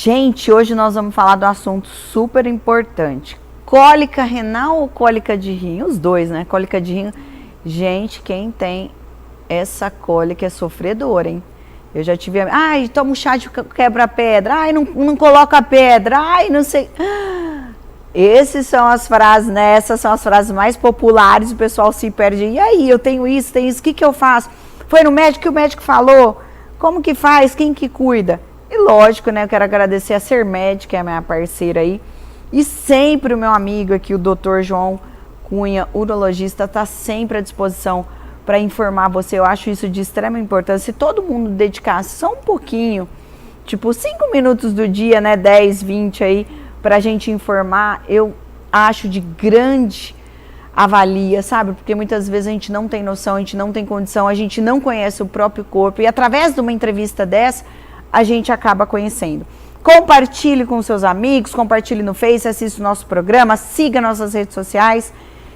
Gente, hoje nós vamos falar do assunto super importante. Cólica renal ou cólica de rim? Os dois, né? Cólica de rim. Gente, quem tem essa cólica é sofredor, hein? Eu já tive... Ai, toma um chá de quebra-pedra. Ai, não coloca a pedra. Ai, não sei... Essas são as frases, né? Essas são as frases mais populares. O pessoal se perde. E aí, eu tenho isso, o que eu faço? Foi no médico que o médico falou? Como que faz? Quem que cuida? E lógico, né? Eu quero agradecer a Sermed, que é a minha parceira aí. E sempre o meu amigo aqui, o Dr. João Cunha, urologista, está sempre à disposição para informar você. Eu acho isso de extrema importância. Se todo mundo dedicasse só um pouquinho, tipo 5 minutos do dia, né? 10, 20 aí, para a gente informar, eu acho de grande avalia, sabe? Porque muitas vezes a gente não tem noção, a gente não tem condição, a gente não conhece o próprio corpo. E através de uma entrevista dessa, a gente acaba conhecendo. Compartilhe com seus amigos, compartilhe no Face, assista o nosso programa, siga nossas redes sociais.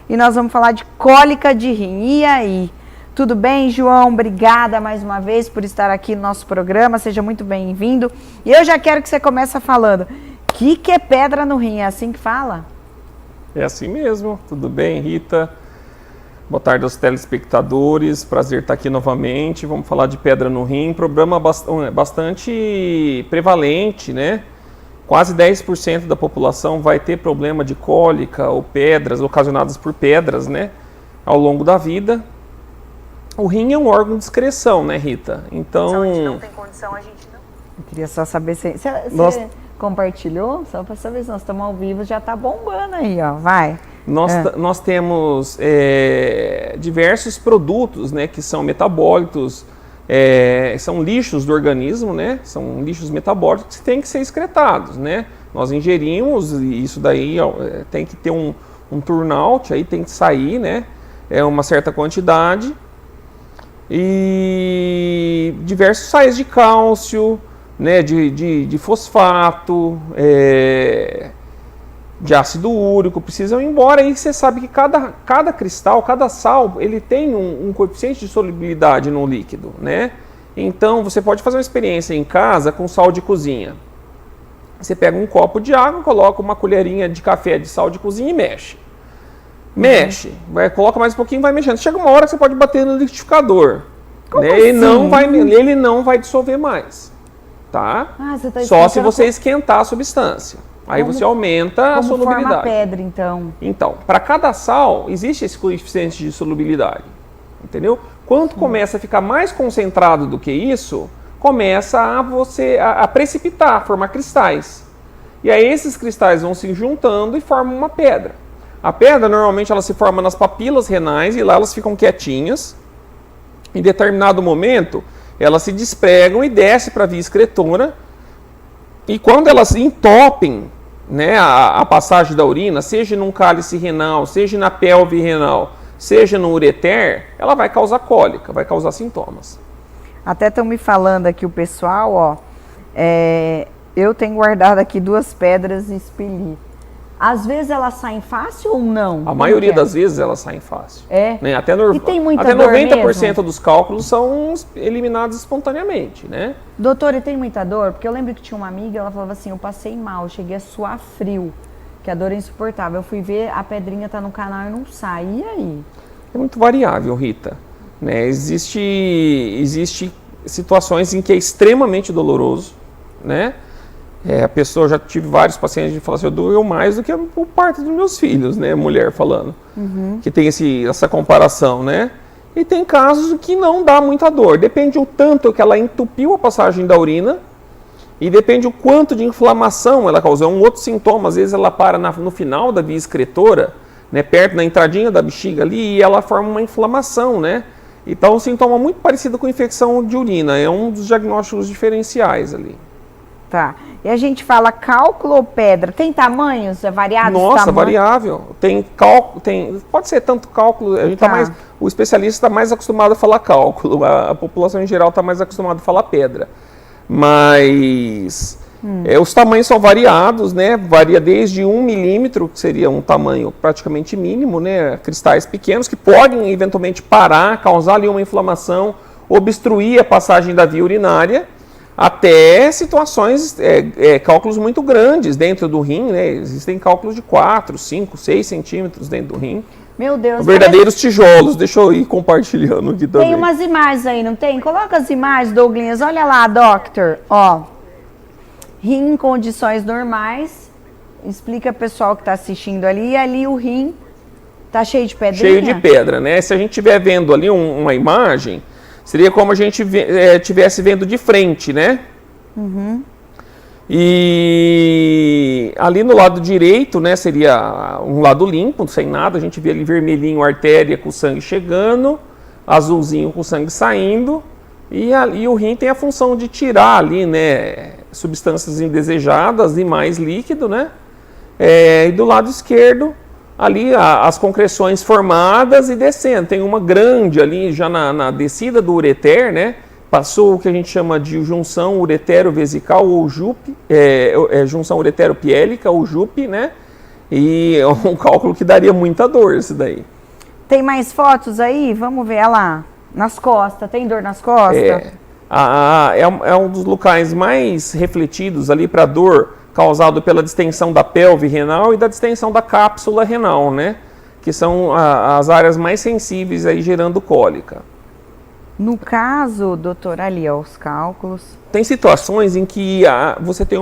E nós vamos falar de cólica de rim. E aí? Tudo bem, João? Obrigada mais uma vez por estar aqui no nosso programa. Seja muito bem-vindo. E eu já quero que você comece falando. O que é pedra no rim? É assim que fala? É assim mesmo. Tudo bem, Rita? Boa tarde aos telespectadores. Prazer estar aqui novamente. Vamos falar de pedra no rim. Problema bastante prevalente, né? Quase 10% da população vai ter problema de cólica ou pedras ocasionadas por pedras, né? Ao longo da vida. O rim é um órgão de excreção, né, Rita? Então... A gente não tem condição, a gente não... Eu queria só saber se... Você compartilhou? Só para saber se nós estamos ao vivo, já está bombando aí, ó. Vai. Nós temos diversos produtos, né, que são metabólitos, são lixos do organismo, né, são lixos metabólicos que têm que ser excretados, né. Nós ingerimos e isso daí tem que ter um turnout, aí tem que sair, né, uma certa quantidade. E diversos sais de cálcio, né, de fosfato, de ácido úrico, precisam ir embora. Aí você sabe que cada cristal, cada sal, ele tem um coeficiente de solubilidade no líquido, né? Então você pode fazer uma experiência em casa com sal de cozinha. Você pega um copo de água, coloca uma colherinha de café de sal de cozinha e mexe. Mexe, coloca mais um pouquinho e vai mexendo. Chega uma hora que você pode bater no liquidificador. Né? Assim? Ele não vai dissolver mais. Tá? Só se você esquentar a substância. Aí você aumenta a solubilidade. Forma pedra, então. Então, para cada sal, existe esse coeficiente de solubilidade. Entendeu? Quando começa a ficar mais concentrado do que isso, começa a precipitar, a formar cristais. E aí esses cristais vão se juntando e formam uma pedra. A pedra, normalmente, ela se forma nas papilas renais e lá elas ficam quietinhas. Em determinado momento, elas se despregam e descem para a via excretora. E quando elas entopem, né, a passagem da urina, seja num cálice renal, seja na pelve renal, seja no ureter, ela vai causar cólica, vai causar sintomas. Até estão me falando aqui o pessoal, ó. Eu tenho guardado aqui 2 pedras espelhi. Às vezes elas saem fácil ou não? A maioria das vezes elas saem fácil. Né? Até e tem muita até dor 90% mesmo? dos cálculos são eliminados espontaneamente, né? Doutor, e tem muita dor? Porque eu lembro que tinha uma amiga, ela falava assim, eu passei mal, eu cheguei a suar frio, que a dor é insuportável. Eu fui ver, a pedrinha tá no canal e não sai. E aí? É muito variável, Rita. Né? Existe situações em que é extremamente doloroso, né? A pessoa, já tive vários pacientes que falam assim, doeu mais do que o parto dos meus filhos, né? Mulher falando. Que tem essa comparação, né? E tem casos que não dá muita dor. Depende o tanto que ela entupiu a passagem da urina e depende o quanto de inflamação ela causou. É um outro sintoma, às vezes ela para no final da via excretora, né? Perto, na entradinha da bexiga ali, e ela forma uma inflamação, né? Então, um sintoma muito parecido com infecção de urina. É um dos diagnósticos diferenciais ali. Tá. E a gente fala cálculo ou pedra? Tem tamanhos? É variado? Nossa, variável. Tem cálculo, pode ser tanto cálculo, a gente o especialista está mais acostumado a falar cálculo, a população em geral está mais acostumada a falar pedra. Mas os tamanhos são variados, né? Varia desde 1 milímetro, que seria um tamanho praticamente mínimo, né? Cristais pequenos que podem eventualmente parar, causar ali uma inflamação, obstruir a passagem da via urinária, até situações, cálculos muito grandes dentro do rim, né? Existem cálculos de 4, 5, 6 centímetros dentro do rim. Meu Deus. Verdadeiros tijolos. Deixa eu ir compartilhando aqui também. Tem umas imagens aí, não tem? Coloca as imagens, Douglinhas. Olha lá, doctor. Ó, rim em condições normais. Explica pessoal que está assistindo ali. E ali o rim tá cheio de pedrinha. Cheio de pedra, né? Se a gente estiver vendo ali uma imagem, seria como a gente estivesse vendo de frente, né? Uhum. E ali no lado direito, né, seria um lado limpo, sem nada. A gente vê ali vermelhinho, artéria com sangue chegando, azulzinho com sangue saindo. E o rim tem a função de tirar ali, né, substâncias indesejadas e mais líquido, né? E do lado esquerdo, ali as concreções formadas e descendo. Tem uma grande ali já na descida do ureter, né? Passou o que a gente chama de junção uretero-vesical ou JUP, junção uretero-piélica ou JUP, né? E é um cálculo que daria muita dor esse daí. Tem mais fotos aí? Vamos ver, olha lá. Nas costas, tem dor nas costas? É um dos locais mais refletidos ali para dor causado pela distensão da pelve renal e da distensão da cápsula renal, né? Que são as áreas mais sensíveis aí gerando cólica. No caso, doutor, ali, ó, os cálculos. Tem situações em que você tem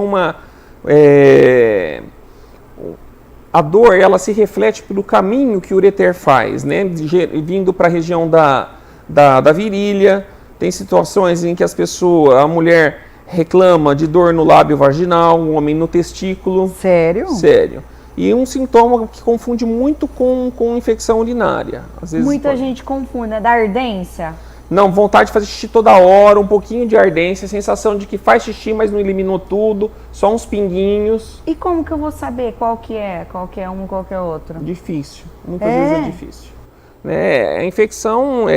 a dor, ela se reflete pelo caminho que o ureter faz, né? Vindo para a região da virilha. Tem situações em que a mulher reclama de dor no lábio vaginal, o homem no testículo. Sério? Sério. E um sintoma que confunde muito com infecção urinária. Às vezes muita gente confunde, é da ardência? Não, vontade de fazer xixi toda hora, um pouquinho de ardência, sensação de que faz xixi, mas não eliminou tudo, só uns pinguinhos. E como que eu vou saber qual que é um, qual que é outro? Difícil, muitas vezes é difícil. Né? A infecção,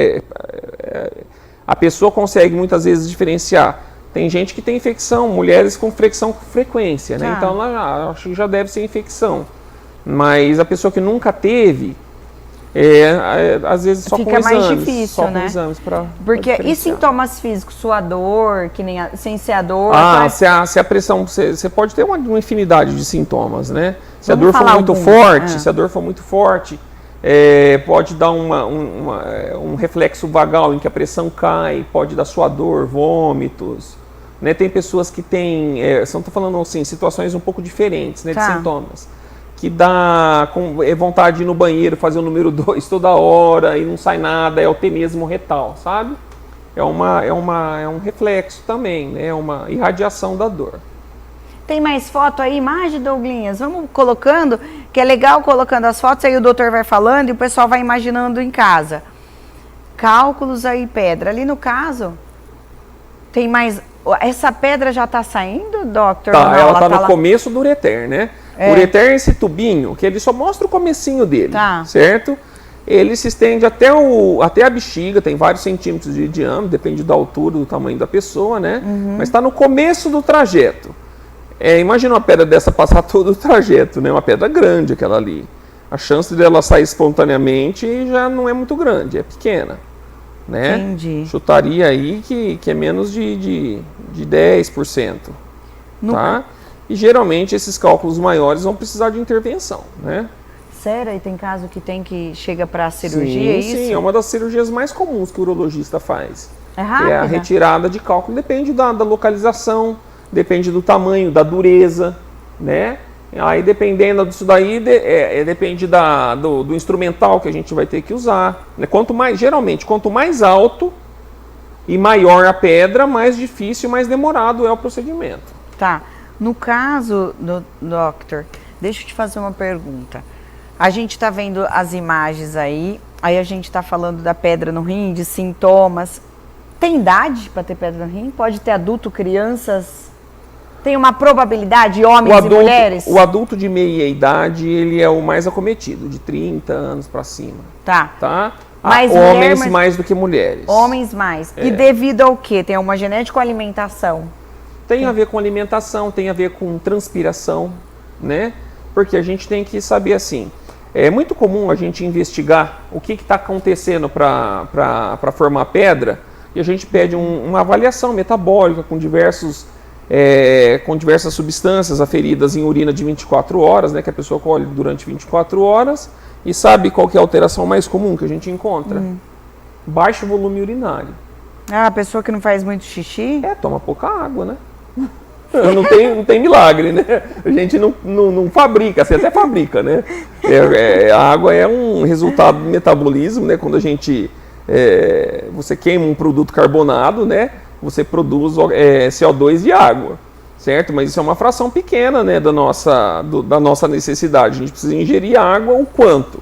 a pessoa consegue muitas vezes diferenciar. Tem gente que tem infecção, mulheres com infecção com frequência, né? Então acho que já deve ser infecção. Mas a pessoa que nunca teve, às vezes só fica com exames. Mais difícil, só né? Com exames pra e sintomas físicos, suador, que nem sem ser a dor? Se a pressão, você pode ter uma infinidade de sintomas, né? Se a dor for muito forte, se a dor for muito forte, pode dar um reflexo vagal em que a pressão cai, pode dar suador, vômitos, né? Tem pessoas que têm, estou falando assim, situações um pouco diferentes, né, de sintomas, que dá vontade de ir no banheiro, fazer o número 2 toda hora e não sai nada, é o tenesmo retal, sabe? É um reflexo também, né? É uma irradiação da dor. Tem mais foto aí, imagem, Douglinhas? Vamos colocando, que é legal colocando as fotos, aí o doutor vai falando e o pessoal vai imaginando em casa. Cálculos aí, pedra. Ali no caso, tem mais... Essa pedra já está saindo, doctor? Ela está no começo do ureter, né? O ureter é esse tubinho, que ele só mostra o comecinho dele, certo? Ele se estende até a bexiga, tem vários centímetros de diâmetro, depende da altura, do tamanho da pessoa, né? Mas está no começo do trajeto. Imagina uma pedra dessa passar todo o trajeto, né? Uma pedra grande aquela ali. A chance dela sair espontaneamente já não é muito grande, é pequena, né? Entendi. Chutaria aí que é menos de 10%, tá? E geralmente esses cálculos maiores vão precisar de intervenção, né? Sério? E tem caso que chega para cirurgia, é isso? Sim, é uma das cirurgias mais comuns que o urologista faz. É rápida? É a retirada de cálculo, depende da localização, depende do tamanho, da dureza, né? Aí dependendo disso daí, depende do instrumental que a gente vai ter que usar, né? Geralmente, quanto mais alto e maior a pedra, mais difícil, mais demorado é o procedimento. Tá. No caso, doctor, deixa eu te fazer uma pergunta. A gente está vendo as imagens aí a gente está falando da pedra no rim, de sintomas. Tem idade para ter pedra no rim? Pode ter adulto, crianças? Tem uma probabilidade, homens e mulheres? O adulto de meia idade, ele é o mais acometido, de 30 anos para cima. Tá? Mais homens mais do que mulheres. Homens mais. E devido ao quê? Tem uma genética ou alimentação? Tem a ver com alimentação, tem a ver com transpiração, né? Porque a gente tem que saber assim, é muito comum a gente investigar o que está acontecendo para formar pedra, e a gente pede uma avaliação metabólica com diversas substâncias aferidas em urina de 24 horas, né, que a pessoa colhe durante 24 horas, e sabe qual que é a alteração mais comum que a gente encontra? Baixo volume urinário. Ah, a pessoa que não faz muito xixi? Toma pouca água, né? Não tem milagre, né? A gente não fabrica, você até fabrica, né? A água é um resultado do metabolismo, né? Quando você queima um produto carbonado, né? Você produz CO2 e água, certo? Mas isso é uma fração pequena, né? Da nossa necessidade. A gente precisa ingerir água o quanto?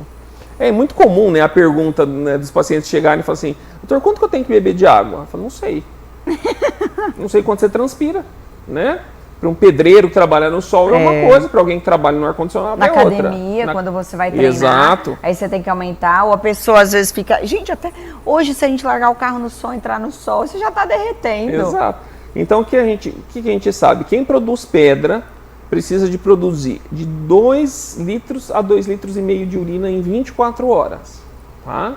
É muito comum, né? A pergunta, né, dos pacientes chegarem e falar assim: doutor, quanto que eu tenho que beber de água? Eu falo, não sei. Não sei quanto você transpira. Né? Para um pedreiro que trabalha no sol é uma coisa, para alguém que trabalha no ar-condicionado é outra. Na academia, quando você vai treinar, exato, aí você tem que aumentar, ou a pessoa às vezes fica... Gente, até hoje, se a gente largar o carro no sol, entrar no sol, você já está derretendo. Exato. Então, o que a gente sabe? Quem produz pedra precisa de produzir de 2 litros a 2,5 litros de urina em 24 horas. Tá?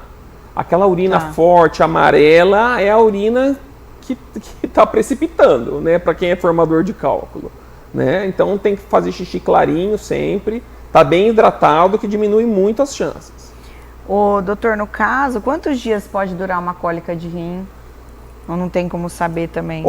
Aquela urina forte, amarela, é a urina que está precipitando, né, para quem é formador de cálculo, né? Então tem que fazer xixi clarinho sempre, tá bem hidratado, que diminui muito as chances. Ô, doutor, no caso, quantos dias pode durar uma cólica de rim? Ou não tem como saber também?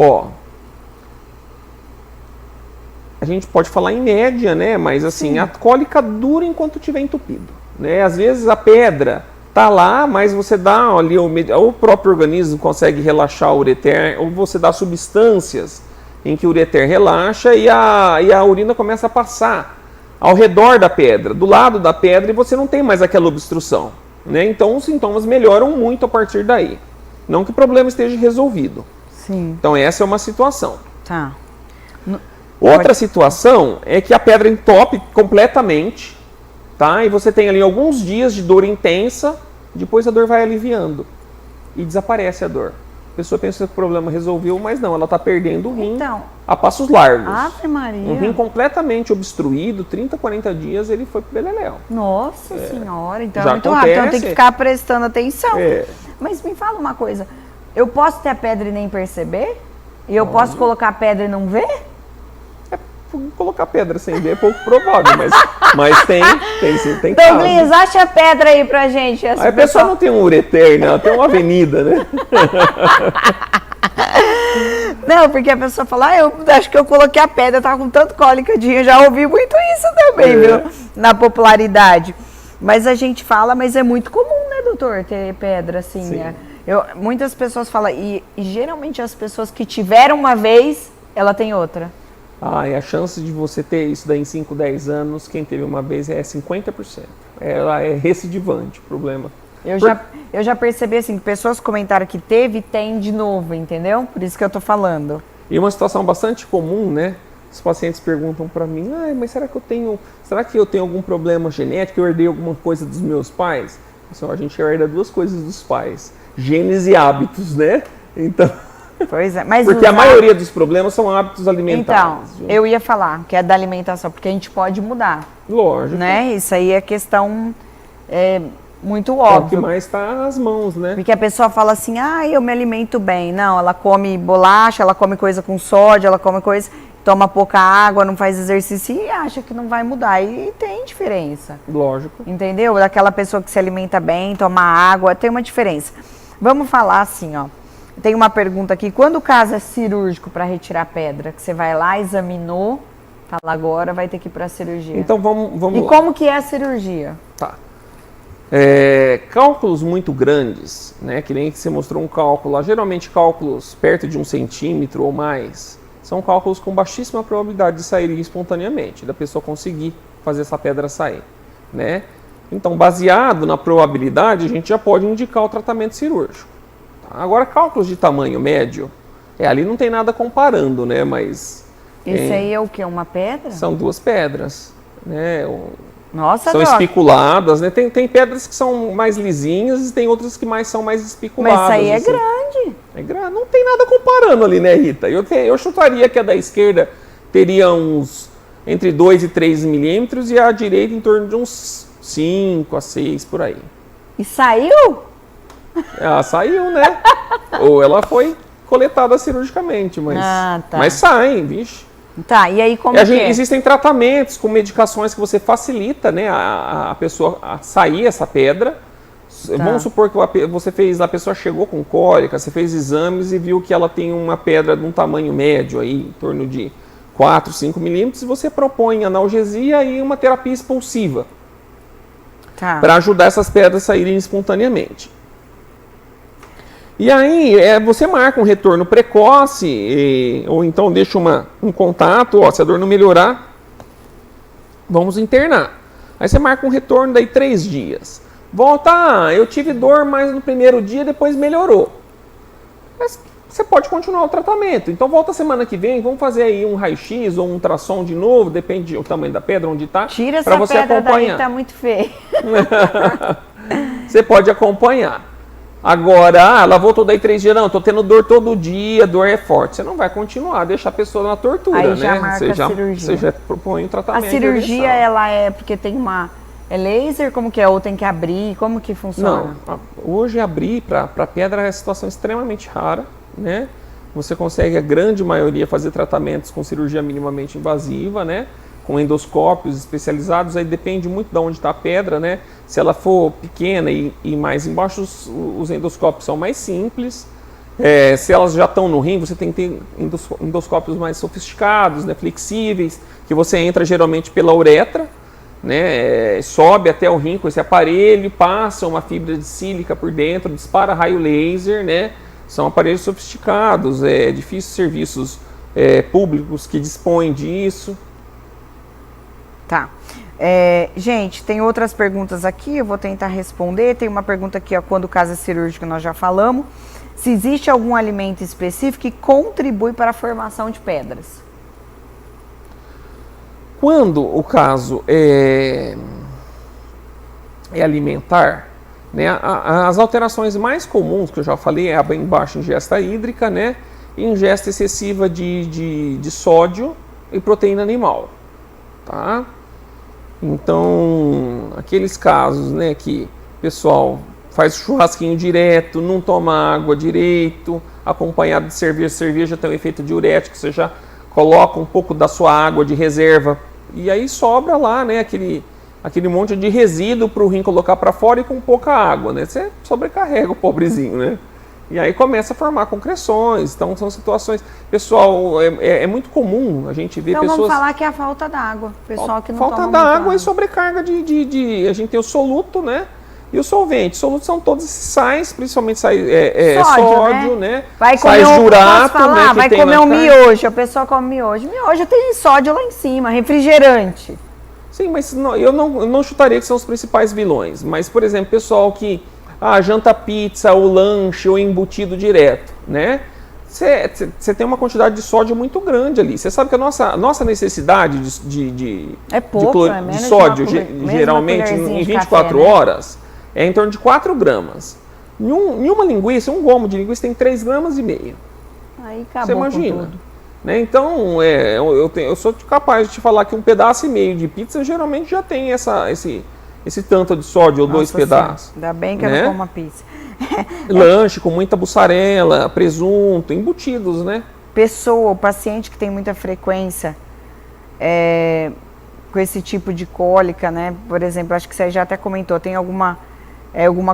A gente pode falar em média, né, mas assim, a cólica dura enquanto estiver entupido, né? Às vezes a pedra tá lá, mas você dá ali, ou o próprio organismo consegue relaxar o ureter, ou você dá substâncias em que o ureter relaxa e a urina começa a passar ao redor da pedra, do lado da pedra, e você não tem mais aquela obstrução, né? Então os sintomas melhoram muito a partir daí. Não que o problema esteja resolvido. Sim. Então essa é uma situação. Tá. Outra situação é que a pedra entope completamente, tá? E você tem ali alguns dias de dor intensa, depois a dor vai aliviando e desaparece a dor. A pessoa pensa que o problema resolveu, mas não, ela está perdendo o rim a passos largos. Ave Maria. Um rim completamente obstruído, 30, 40 dias, ele foi pro beleléu. Nossa Senhora, então já é muito acontece. rápido, então tem que ficar prestando atenção. Mas me fala uma coisa, eu posso ter a pedra e nem perceber? E eu posso colocar a pedra e não ver? Colocar pedra sem ver é pouco provável, mas tem Douglas, acha a pedra aí pra gente. Aí a pessoa não tem um ureter, né? Ela tem uma avenida, né? Não, porque a pessoa fala, eu acho que eu coloquei a pedra, tava com tanto cólica de rim, eu já ouvi muito isso também, viu? Na popularidade. Mas a gente fala, mas é muito comum, né, doutor, ter pedra, assim, né? Muitas pessoas falam, e geralmente as pessoas que tiveram uma vez, ela tem outra. E a chance de você ter isso daí em 5, 10 anos, quem teve uma vez é 50%. Ela é recidivante o problema. Eu já percebi assim, que pessoas comentaram que teve e tem de novo, entendeu? Por isso que eu tô falando. E uma situação bastante comum, né? Os pacientes perguntam para mim, mas será que eu tenho algum problema genético? Eu herdei alguma coisa dos meus pais? Assim, a gente herda 2 coisas dos pais, genes e hábitos, né? Então... Pois é, mas porque a maioria dos problemas são hábitos alimentares. Então, eu ia falar que é da alimentação, porque a gente pode mudar. Lógico. Né? Isso aí é questão muito óbvia. É o que mais está nas mãos, né? Porque a pessoa fala assim, eu me alimento bem. Não, ela come bolacha, ela come coisa com sódio, ela come coisa, toma pouca água, não faz exercício e acha que não vai mudar. E tem diferença. Lógico. Entendeu? Daquela pessoa que se alimenta bem, toma água, tem uma diferença. Vamos falar assim, ó. Tem uma pergunta aqui, quando o caso é cirúrgico para retirar pedra, que você vai lá, examinou, fala agora, vai ter que ir para a cirurgia. Então vamos E como que é a cirurgia? Tá. Cálculos muito grandes, né, que nem que você mostrou um cálculo lá, geralmente cálculos perto de 1 centímetro ou mais, são cálculos com baixíssima probabilidade de saírem espontaneamente, da pessoa conseguir fazer essa pedra sair, né? Então, baseado na probabilidade, a gente já pode indicar o tratamento cirúrgico. Agora, cálculos de tamanho médio, ali não tem nada comparando, né? Mas... Esse aí é o quê? Uma pedra? São 2 pedras, né? Nossa, são espiculadas, né? Tem pedras que são mais lisinhas e tem outras que são mais espiculadas. Mas isso aí assim. grande. É grande. Não tem nada comparando ali, né, Rita? Eu chutaria que a da esquerda teria uns entre 2 e 3 milímetros e a direita em torno de uns 5 a 6, por aí. E saiu? Ela saiu, né? Ou ela foi coletada cirurgicamente, mas saem, vixe. Tá, e aí como que é? Existem tratamentos com medicações que você facilita, né, a pessoa a sair essa pedra. Tá. Vamos supor que a pessoa chegou com cólica, você fez exames e viu que ela tem uma pedra de um tamanho médio, aí, em torno de 4, 5 milímetros, e você propõe analgesia e uma terapia expulsiva. Tá. Para ajudar essas pedras a saírem espontaneamente. E aí, você marca um retorno precoce, ou então deixa um contato, se a dor não melhorar, vamos internar. Aí você marca um retorno, daí 3 dias. Volta, eu tive dor mais no primeiro dia, depois melhorou. Mas você pode continuar o tratamento. Então volta semana que vem, vamos fazer aí um raio-x ou um ultrassom de novo, depende do tamanho da pedra, onde está. Tira essa você pedra acompanhar. Daí, tá muito feio. Você pode acompanhar. Agora, ela voltou daí 3 dias, não, tô tendo dor todo dia, dor é forte. Você não vai continuar, deixa a pessoa na tortura, aí já né? Marca a cirurgia. Você já propõe um tratamento. A cirurgia, ela é porque tem é laser, como que é? Ou tem que abrir, como que funciona? Não, hoje abrir para pedra é uma situação extremamente rara, né? Você consegue, a grande maioria, fazer tratamentos com cirurgia minimamente invasiva, né? Com endoscópios especializados, aí depende muito de onde está a pedra, né? Se ela for pequena e mais embaixo, os endoscópios são mais simples. Se elas já estão no rim, você tem que ter endoscópios mais sofisticados, né? Flexíveis, que você entra geralmente pela uretra, né? Sobe até o rim com esse aparelho, passa uma fibra de sílica por dentro, dispara raio laser, né? São aparelhos sofisticados, é difícil serviços públicos que dispõem disso. Tá. Gente, tem outras perguntas aqui, eu vou tentar responder. Tem uma pergunta aqui, ó, quando o caso é cirúrgico, nós já falamos. Se existe algum alimento específico que contribui para a formação de pedras? Quando o caso é alimentar, né, as alterações mais comuns que eu já falei é a baixa ingesta hídrica, né, e ingesta excessiva de sódio e proteína animal, tá? Então, aqueles casos, né, que o pessoal faz churrasquinho direto, não toma água direito, acompanhado de cerveja tem um efeito diurético, você já coloca um pouco da sua água de reserva e aí sobra lá, né, aquele monte de resíduo para o rim colocar para fora e com pouca água, né? Você sobrecarrega o pobrezinho, né? E aí começa a formar concreções. Então são situações... Pessoal, é muito comum a gente ver pessoas... Então vamos falar que é a falta d'água. Pessoal que não falta toma d'água e sobrecarga A gente tem o soluto, né? E o solvente. Solutos são todos esses sais, principalmente sódio, né? Vai comer jurato, né? Vai comer um miojo. A pessoa come miojo. Miojo tem sódio lá em cima, refrigerante. Sim, mas eu não chutaria que são os principais vilões. Mas, por exemplo, pessoal que janta pizza, ou lanche, ou embutido direto, né? Você tem uma quantidade de sódio muito grande ali. Você sabe que a nossa necessidade de sódio, geralmente, em 24 café, horas, né? É em torno de 4 gramas. Em uma linguiça, um gomo de linguiça tem 3,5 gramas. Aí acabou. Você imagina. Né? Então, eu sou capaz de te falar que 1,5 pedaço de pizza geralmente já tem esse tanto de sódio, ou 2 pedaços. Ainda bem que eu não como pizza. Lanche com muita mussarela, presunto, embutidos, né? O paciente que tem muita frequência com esse tipo de cólica, né? Por exemplo, acho que você já até comentou, tem alguma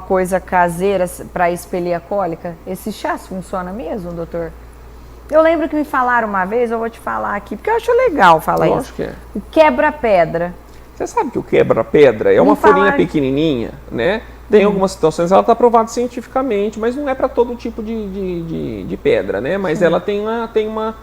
coisa caseira para expelir a cólica? Esse chá funciona mesmo, doutor? Eu lembro que me falaram uma vez, eu vou te falar aqui, porque eu acho legal falar isso. Que é. O quebra-pedra. Você sabe que o quebra-pedra é uma folhinha pequenininha, né? Tem algumas situações, ela está aprovada cientificamente, mas não é para todo tipo de pedra, né? Mas ela tem uma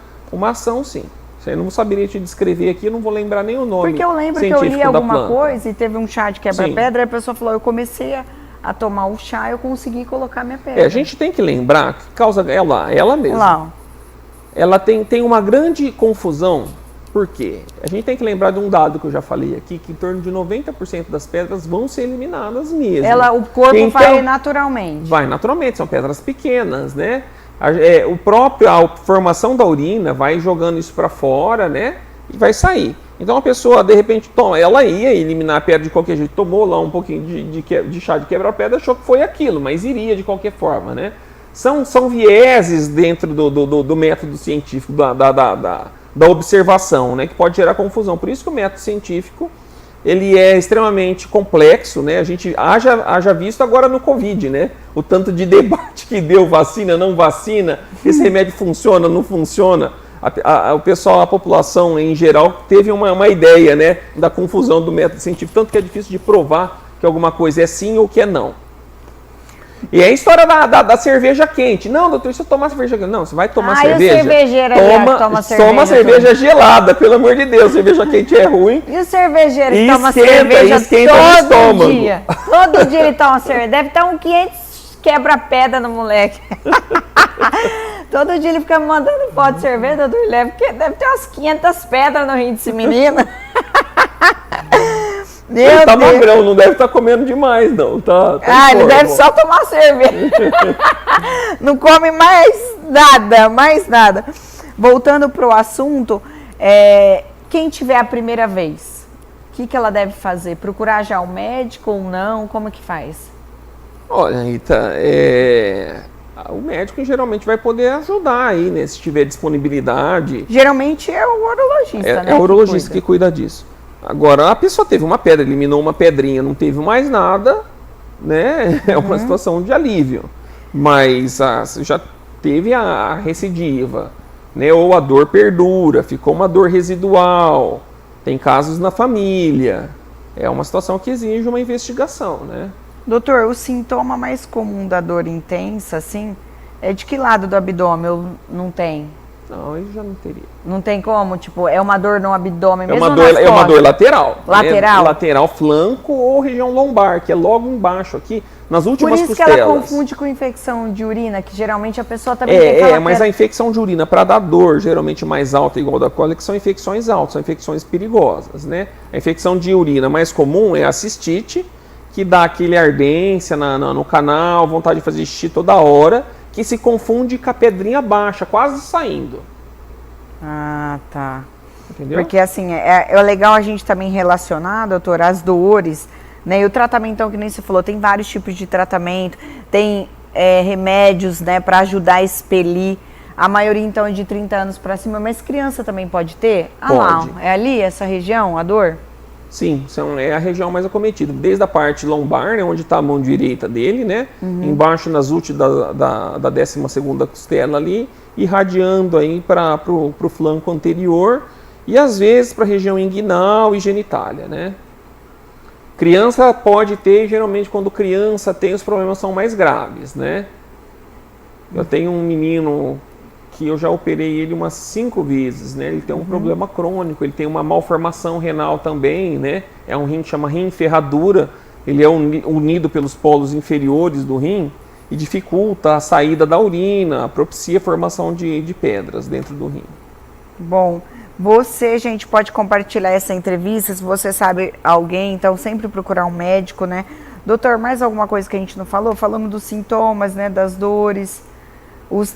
ação, sim. Eu não saberia te descrever aqui, eu não vou lembrar nem o nome. Porque eu lembro que eu li alguma coisa e teve um chá de quebra-pedra, e a pessoa falou, eu comecei a tomar o chá e eu consegui colocar minha pedra. A gente tem que lembrar que causa ela mesma. Lá. Ela tem uma grande confusão. Por quê? A gente tem que lembrar de um dado que eu já falei aqui, que em torno de 90% das pedras vão ser eliminadas mesmo. O corpo vai naturalmente. Vai naturalmente, são pedras pequenas, né? A formação da urina vai jogando isso para fora, né? E vai sair. Então a pessoa, de repente, ela ia eliminar a pedra de qualquer jeito, tomou lá um pouquinho de chá de quebra-pedra, achou que foi aquilo, mas iria de qualquer forma, né? São vieses dentro do método científico, da observação, né? Que pode gerar confusão. Por isso que o método científico, ele é extremamente complexo, né? A gente haja visto agora no Covid, né? O tanto de debate que deu, vacina, não vacina, esse remédio funciona, não funciona. O pessoal, a população em geral, teve uma ideia, né, da confusão do método científico, tanto que é difícil de provar que alguma coisa é sim ou que é não. E é a história da cerveja quente. Não, doutor, se eu tomar cerveja quente. Não, você vai tomar cerveja. E o cervejeiro toma cerveja gelada, pelo amor de Deus. Cerveja quente é ruim. E o cervejeiro que toma cerveja todo dia? Todo dia ele toma cerveja. Deve estar 500 quebra-pedra no moleque. Todo dia ele fica me mandando foto de cerveja, doutor. Deve ter umas 500 pedras no rim desse menino. Ele tá magrão, não deve estar comendo demais, não. Tá ele deve só tomar cerveja. Não come mais nada. Voltando pro assunto, quem tiver a primeira vez, o que ela deve fazer? Procurar já o médico ou não? Como é que faz? Olha, Rita, o médico geralmente vai poder ajudar aí, né? Se tiver disponibilidade. Geralmente é o urologista, né? É o urologista que cuida disso. Agora, a pessoa teve uma pedra, eliminou uma pedrinha, não teve mais nada, né? É uma situação de alívio. Mas já teve a recidiva, né? Ou a dor perdura, ficou uma dor residual, tem casos na família. É uma situação que exige uma investigação, né? Doutor, o sintoma mais comum da dor intensa, assim, é de que lado do abdômen não tem? Não, ele já não teria. Não tem como? Tipo, é uma dor no abdômen mesmo? É uma dor lateral. Lateral? Né? Lateral, flanco ou região lombar, que é logo embaixo aqui, nas últimas costelas. Por isso que ela confunde com infecção de urina, que geralmente a pessoa também tem mas a infecção de urina, para dar dor, geralmente mais alta, igual da cólica, são infecções altas, são infecções perigosas, né? A infecção de urina mais comum é a cistite, que dá aquele ardência no canal, vontade de fazer xixi toda hora, que se confunde com a pedrinha baixa, quase saindo. Ah, tá. Entendeu? Porque assim, é legal a gente também relacionar, doutor, as dores, né? E o tratamento, então, que nem você falou, tem vários tipos de tratamento, tem remédios, né, para ajudar a expelir. A maioria, então, é de 30 anos para cima, mas criança também pode ter? Pode. Lá, é ali, essa região, a dor? Sim, é a região mais acometida, desde a parte lombar, né, onde está a mão direita dele, né, embaixo nas últimas da 12ª costela ali, irradiando aí para o flanco anterior e às vezes para a região inguinal e genitália, né. Criança pode ter, geralmente quando criança tem, os problemas são mais graves, né. Eu tenho um menino que eu já operei ele umas 5 vezes, né? Ele tem um problema crônico, ele tem uma malformação renal também, né? É um rim que chama rim ferradura, ele é unido pelos polos inferiores do rim e dificulta a saída da urina, propicia a formação de pedras dentro do rim. Bom, você, gente, pode compartilhar essa entrevista, se você sabe alguém, então sempre procurar um médico, né? Doutor, mais alguma coisa que a gente não falou? Falamos dos sintomas, né? Das dores.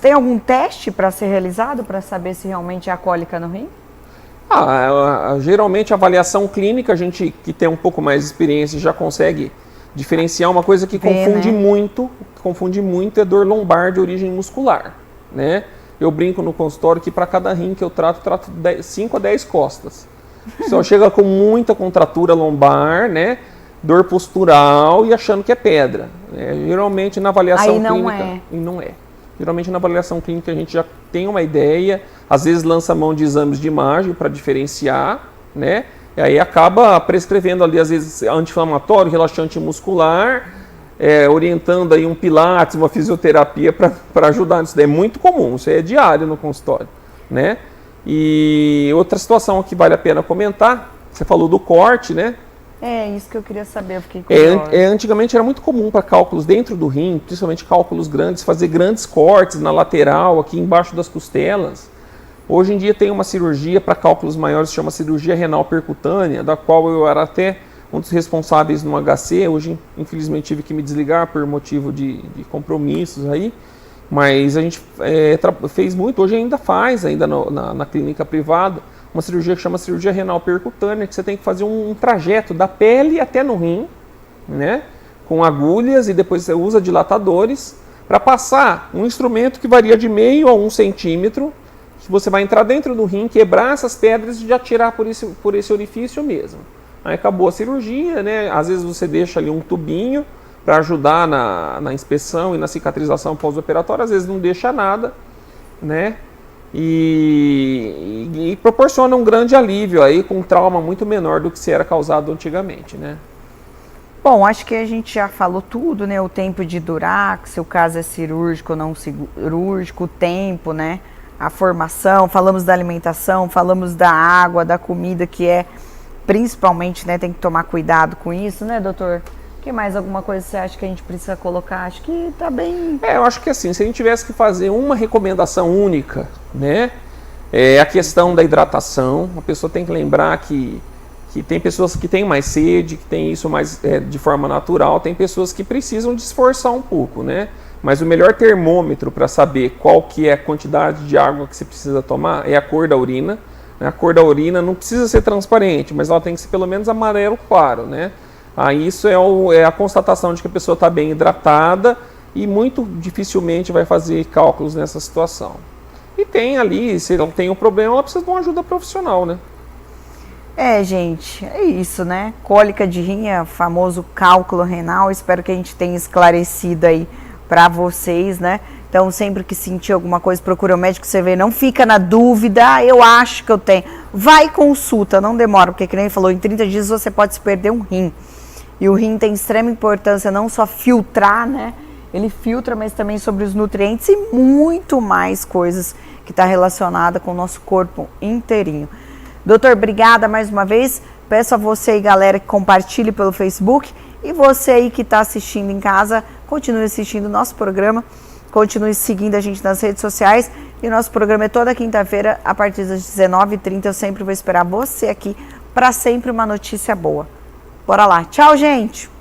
Tem algum teste para ser realizado para saber se realmente é a cólica no rim? Geralmente a avaliação clínica, a gente que tem um pouco mais de experiência já consegue diferenciar. Uma coisa que confunde muito é dor lombar de origem muscular, né? Eu brinco no consultório que para cada rim que eu trato 5 a 10 costas. Só chega com muita contratura lombar, né? Dor postural e achando que é pedra. Geralmente na avaliação clínica... E não é. Geralmente na avaliação clínica a gente já tem uma ideia, às vezes lança mão de exames de imagem para diferenciar, né? E aí acaba prescrevendo ali, às vezes, anti-inflamatório, relaxante muscular, orientando aí um pilates, uma fisioterapia para ajudar nisso. É muito comum, isso é diário no consultório, né? E outra situação que vale a pena comentar, você falou do corte, né? É isso que eu queria saber, eu fiquei curiosa. Antigamente era muito comum para cálculos dentro do rim, principalmente cálculos grandes, fazer grandes cortes na lateral, aqui embaixo das costelas. Hoje em dia tem uma cirurgia para cálculos maiores, chama cirurgia renal percutânea, da qual eu era até um dos responsáveis no HC. Hoje, infelizmente, tive que me desligar por motivo de compromissos aí. Mas a gente fez muito, hoje ainda faz, ainda na clínica privada, uma cirurgia que chama cirurgia renal percutânea, que você tem que fazer um trajeto da pele até no rim, né? Com agulhas, e depois você usa dilatadores para passar um instrumento que varia de meio a 1 centímetro, que você vai entrar dentro do rim, quebrar essas pedras e já tirar por esse orifício mesmo. Aí acabou a cirurgia, né? Às vezes você deixa ali um tubinho para ajudar na inspeção e na cicatrização pós-operatória, às vezes não deixa nada, né? E proporciona um grande alívio aí, com um trauma muito menor do que se era causado antigamente, né? Bom, acho que a gente já falou tudo, né? O tempo de durar, se o caso é cirúrgico ou não cirúrgico, o tempo, né? A formação, falamos da alimentação, falamos da água, da comida, que é principalmente, né? Tem que tomar cuidado com isso, né, doutor? Que mais alguma coisa você acha que a gente precisa colocar? Acho que tá bem... Eu acho que assim, se a gente tivesse que fazer uma recomendação única, né? É a questão da hidratação. A pessoa tem que lembrar que tem pessoas que têm mais sede, que tem isso mais de forma natural, tem pessoas que precisam de esforçar um pouco, né? Mas o melhor termômetro para saber qual que é a quantidade de água que você precisa tomar é a cor da urina. A cor da urina não precisa ser transparente, mas ela tem que ser pelo menos amarelo claro, né? Aí isso é a constatação de que a pessoa está bem hidratada e muito dificilmente vai fazer cálculos nessa situação. E tem ali, se ela tem um problema, ela precisa de uma ajuda profissional, né? Gente, é isso, né? Cólica de rim, famoso cálculo renal. Espero que a gente tenha esclarecido aí para vocês, né? Então, sempre que sentir alguma coisa, procura o médico, você vê, não fica na dúvida, eu acho que eu tenho. Vai e consulta, não demora, porque, como ele falou, em 30 dias você pode se perder um rim. E o rim tem extrema importância, não só filtrar, né? Ele filtra, mas também sobre os nutrientes e muito mais coisas que está relacionada com o nosso corpo inteirinho. Doutor, obrigada mais uma vez. Peço a você aí, galera, que compartilhe pelo Facebook. E você aí que está assistindo em casa, continue assistindo o nosso programa. Continue seguindo a gente nas redes sociais. E o nosso programa é toda quinta-feira, a partir das 19h30. Eu sempre vou esperar você aqui para sempre uma notícia boa. Bora lá. Tchau, gente!